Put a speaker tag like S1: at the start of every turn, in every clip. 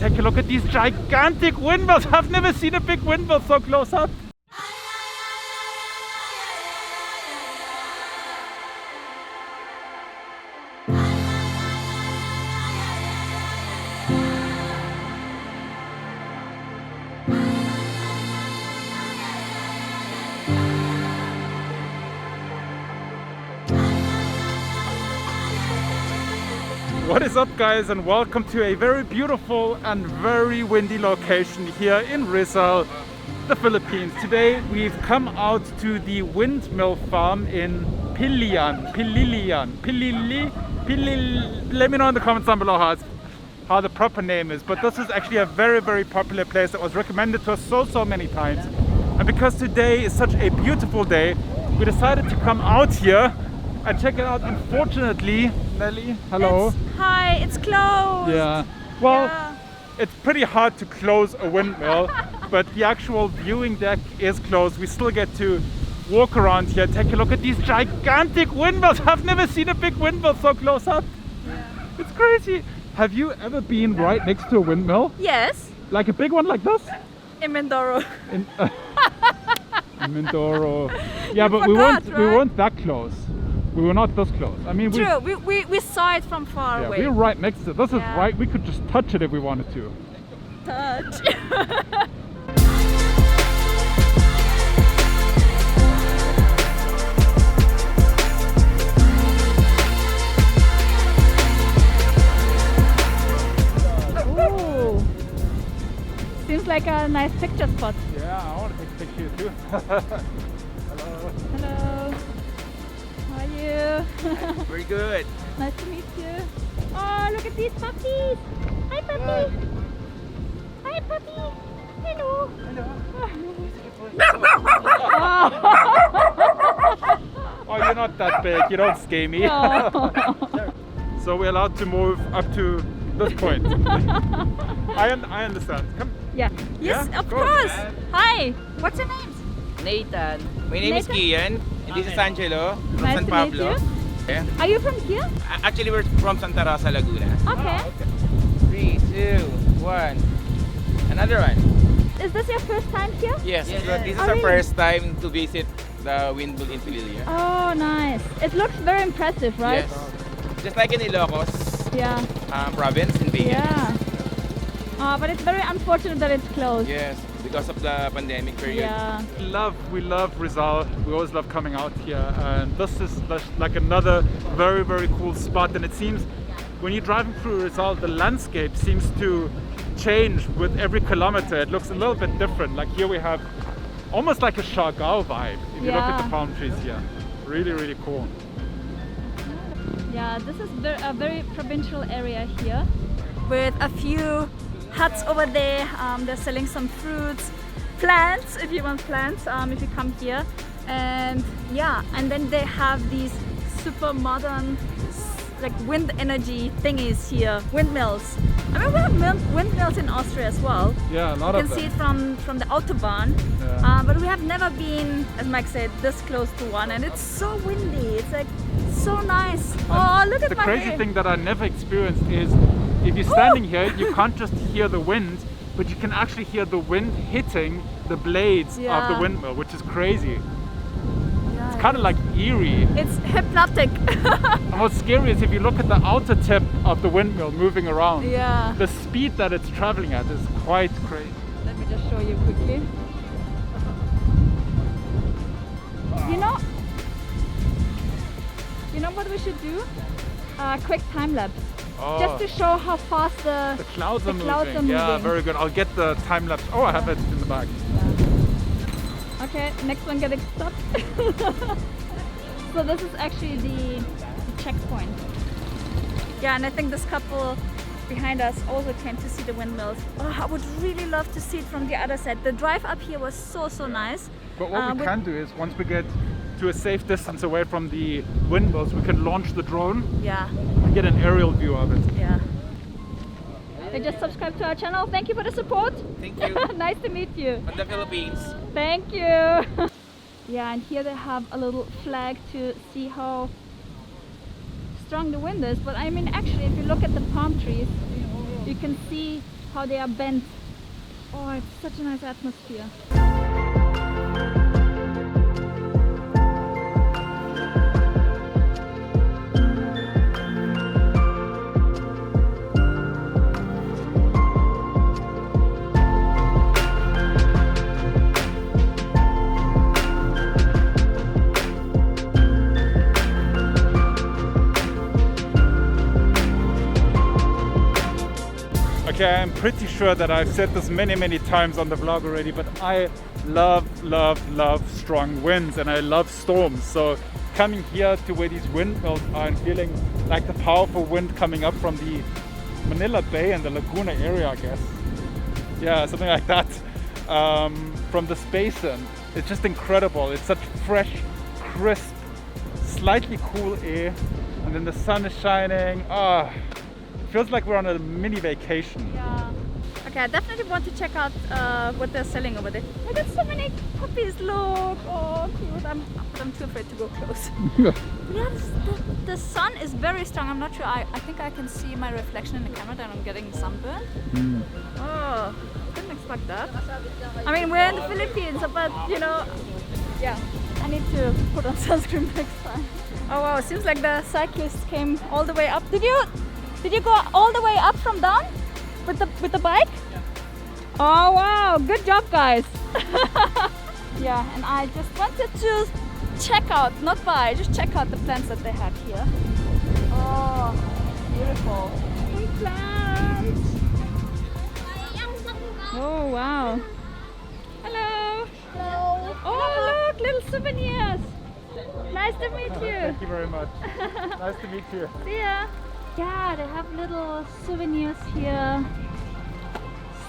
S1: take a look at these gigantic windmills. I've never seen a big windmill so close up. What is up, guys, and welcome to a very beautiful and very windy location here in Rizal, the Philippines. Today we've come out to the windmill farm in Pililla. Let me know in the comments down below how the proper name is, but this is actually a very popular place that was recommended to us so many times. And because today is such a beautiful day, we decided to come out here and check it out. Unfortunately, Nelly, hello.
S2: Hi, it's closed.
S1: Yeah. Well, it's pretty hard to close a windmill, but the actual viewing deck is closed. We still get to walk around here, take a look at these gigantic windmills. I've never seen a big windmill so close up.
S2: Yeah.
S1: It's crazy. Have you ever been right next to a windmill?
S2: Yes.
S1: Like a big one like this?
S2: In Mindoro.
S1: In Mindoro. Yeah, but
S2: forgot,
S1: we weren't that close. We were not this close. I mean,
S2: true. We saw it from far away.
S1: We were right next to it. This is right. We could just touch it if we wanted to.
S2: Touch. Ooh. Seems like a nice picture spot.
S1: Yeah, I want to take a picture too. Hello.
S2: Hello. How are you?
S3: Very good.
S2: Nice to meet you. Oh, look at these puppies. Hi, puppy. Hi, puppy. Hello.
S1: Oh, you're not that big. You don't scare me.
S2: No.
S1: So we're allowed to move up to this point. I understand. Come.
S2: Yeah. Yes,
S1: Yeah?
S2: of
S1: Go.
S2: course. Hi. What's your name?
S3: Nathan. My name is Kian. And this is Angelo from
S2: Nice
S3: San
S2: to
S3: Pablo.
S2: meet you.
S3: Yeah.
S2: Are you from here?
S3: Actually, we're from Santa Rosa, Laguna.
S2: Okay.
S3: 3, 2, 1. Another one.
S2: Is this your first time here?
S3: Yes, this is
S2: Oh,
S3: our
S2: really?
S3: first time to visit the Windmill in Pililla.
S2: Oh, nice. It looks very impressive, right?
S3: Yes. Just like in Ilocos
S2: Yeah.
S3: province in Vegas.
S2: Yeah. But it's very unfortunate that it's closed.
S3: Yes, because of the pandemic period.
S2: Yeah.
S1: We love Rizal. We always love coming out here, and this is like another very cool spot. And it seems when you're driving through Rizal, the landscape seems to change with every kilometer. It looks a little bit different. Like here we have almost like a Siargao vibe if you look at the palm trees here. Really cool.
S2: Yeah, this is a very provincial area here with a few huts over there. They're selling some fruits, plants if you want plants, if you come here. And yeah, and then they have these super modern like wind energy thingies here, windmills. I mean, we have windmills in Austria as well.
S1: Yeah, a lot
S2: You
S1: of
S2: can see
S1: them.
S2: it from the Autobahn,
S1: Yeah.
S2: but we have never been, as Mike said, this close to one, and it's so windy. It's like so nice. Oh, look at
S1: The
S2: my
S1: crazy
S2: hair.
S1: thing that I never experienced is if you're standing here, you can't just hear the wind, but you can actually hear the wind hitting the blades of the
S2: Yeah.
S1: windmill, which is crazy.
S2: Yeah,
S1: It's kind of like eerie.
S2: it's hypnotic.
S1: And what's scary is if you look at the outer tip of the windmill moving around,
S2: Yeah.
S1: the speed that it's traveling at is quite crazy.
S2: Let me just show you quickly. You know what we should do? Quick time lapse.
S1: Oh,
S2: Just to show how fast the
S1: clouds are
S2: clouds
S1: moving.
S2: are
S1: Yeah,
S2: moving.
S1: very good. I'll get the time lapse. Oh, I have it in the bag.
S2: Okay, next one getting stopped. So this is actually the checkpoint. Yeah, and I think this couple behind us also came to see the windmills. Oh, I would really love to see it from the other side. The drive up here was so nice.
S1: But what we can do is once we get to a safe distance away from the windmills, we can launch the drone
S2: Yeah,
S1: and get an aerial view of it.
S2: yeah. They just subscribe to our channel. Thank you for the support.
S3: Thank you.
S2: Nice to meet you.
S3: From the Philippines.
S2: Thank you. Yeah, and here they have a little flag to see how strong the wind is. But I mean, actually, if you look at the palm trees, you can see how they are bent. Oh, it's such a nice atmosphere.
S1: Okay, I'm pretty sure that I've said this many times on the vlog already, but I love strong winds and I love storms. So coming here to where these windmills are and feeling like the powerful wind coming up from the Manila Bay and the Laguna area, I guess. Yeah, something like that. From this basin, it's just incredible. It's such fresh, crisp, slightly cool air, and then the sun is shining. Feels like we're on a mini vacation.
S2: Yeah. Okay, I definitely want to check out what they're selling over there. Look at so many puppies, look. Oh, cute. But I'm too afraid to go close. Yeah, the sun is very strong. I'm not sure. I think I can see my reflection in the camera that I'm getting sunburned. Oh, didn't expect that. I mean, we're in the Philippines, but you know, yeah, I need to put on sunscreen next time. Oh wow, it seems like the cyclist came all the way up. Did you go all the way up from down with the bike? Yeah. Oh wow, good job guys. Yeah, and I just wanted to check out, not buy, just check out the plants that they have here. Oh, beautiful. Hey plants. Oh wow. Hello.
S4: Hello.
S2: Oh look, little souvenirs. Nice to meet you.
S1: Thank you very much. Nice to meet you.
S2: See ya. Yeah, they have little souvenirs here.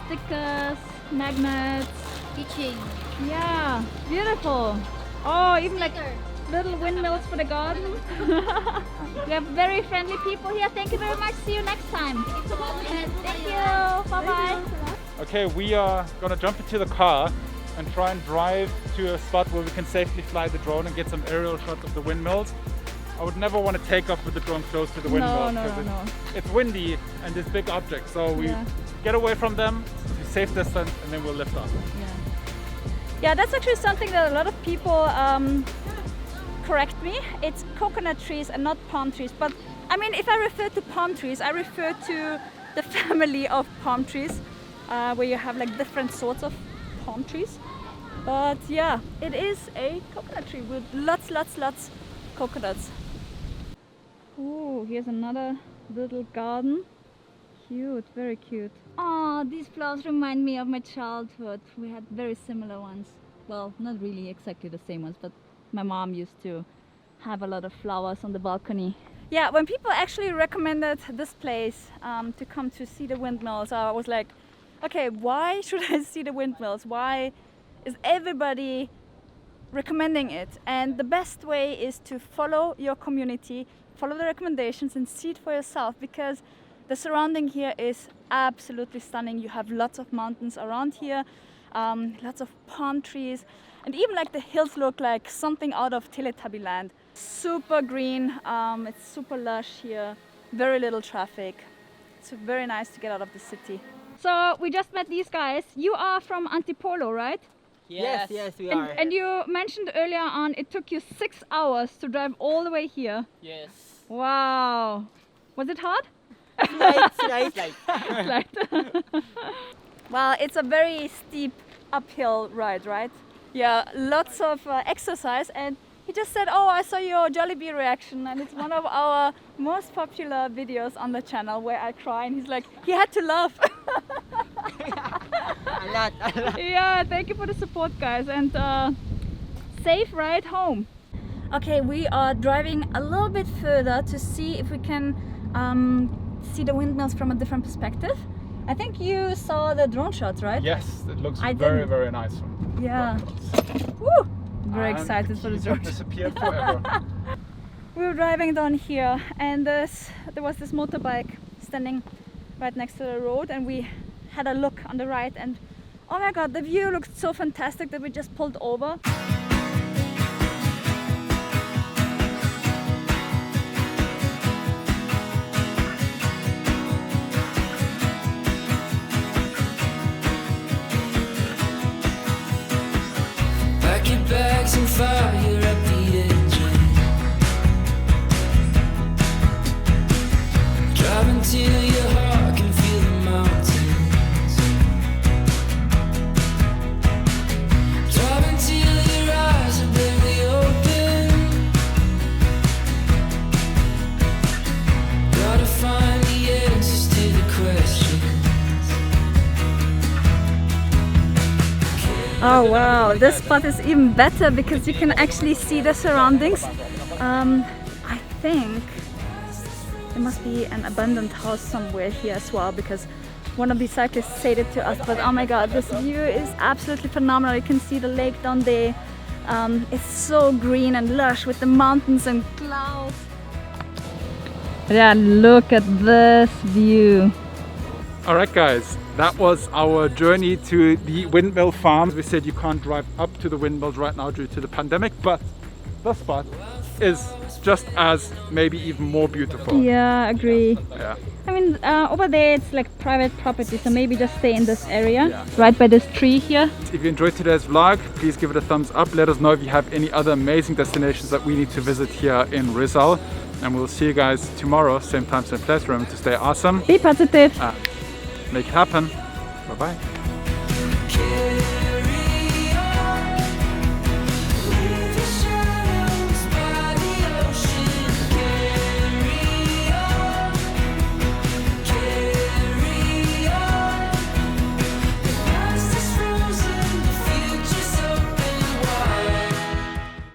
S2: Stickers, magnets.
S4: Teaching.
S2: Yeah, beautiful. Oh, even like little windmills for the garden. We have very friendly people here. Thank you very much. See you next time. Thank you. Bye-bye.
S1: Okay, we are gonna jump into the car and try and drive to a spot where we can safely fly the drone and get some aerial shots of the windmills. I would never want to take off with the drone close to the windmill because it's windy and there's big objects. So we get away from them to safe distance and then we'll lift off.
S2: Yeah, that's actually something that a lot of people correct me. It's coconut trees and not palm trees. But I mean, if I refer to palm trees, I refer to the family of palm trees where you have like different sorts of palm trees. But yeah, it is a coconut tree with lots coconuts. Oh, here's another little garden. Cute, very cute. Oh, these flowers remind me of my childhood. We had very similar ones. Well, not really exactly the same ones, but my mom used to have a lot of flowers on the balcony. Yeah, when people actually recommended this place to come to see the windmills, I was like, okay, why should I see the windmills? Why is everybody recommending it? And the best way is to follow your community, follow the recommendations and see it for yourself, because the surrounding here is absolutely stunning. You have lots of mountains around here, lots of palm trees, and even like the hills look like something out of Teletubby land. Super green, it's super lush here, very little traffic. It's very nice to get out of the city. So we just met these guys. You are from Antipolo, right?
S3: Yes, we are.
S2: And you mentioned earlier on it took you 6 hours to drive all the way here.
S3: Yes.
S2: Wow. Was it hard?
S3: Right.
S2: Well, it's a very steep uphill ride, right? Yeah, lots of exercise. And he just said, oh, I saw your Jollibee reaction, and it's one of our most popular videos on the channel where I cry, and he's like, he had to laugh.
S3: A lot.
S2: Yeah, thank you for the support, guys, and safe ride home. Okay, we are driving a little bit further to see if we can see the windmills from a different perspective. I think you saw the drone shots, right?
S1: Yes, it looks very nice.
S2: Yeah. Woo! Very excited for the drone.
S1: Disappeared forever.
S2: We were driving down here, and there was this motorbike standing right next to the road, and we had a look on the right, and oh my god, the view looked so fantastic that we just pulled over. Oh wow, this spot is even better because you can actually see the surroundings. I think there must be an abandoned house somewhere here as well, because one of the cyclists said it to us. But oh my god, this view is absolutely phenomenal. You can see the lake down there. It's so green and lush with the mountains and clouds. Yeah, look at this view.
S1: Alright guys, that was our journey to the Windmill farm. We said you can't drive up to the windmills right now due to the pandemic, but the spot is just as, maybe even more beautiful.
S2: Yeah, agree.
S1: Yeah.
S2: I mean, over there it's like private property, so maybe just stay in this area, right by this tree here.
S1: If you enjoyed today's vlog, please give it a thumbs up. Let us know if you have any other amazing destinations that we need to visit here in Rizal. And we'll see you guys tomorrow, same time, same place. Remember to stay awesome.
S2: Be positive.
S1: Make it happen. Bye bye.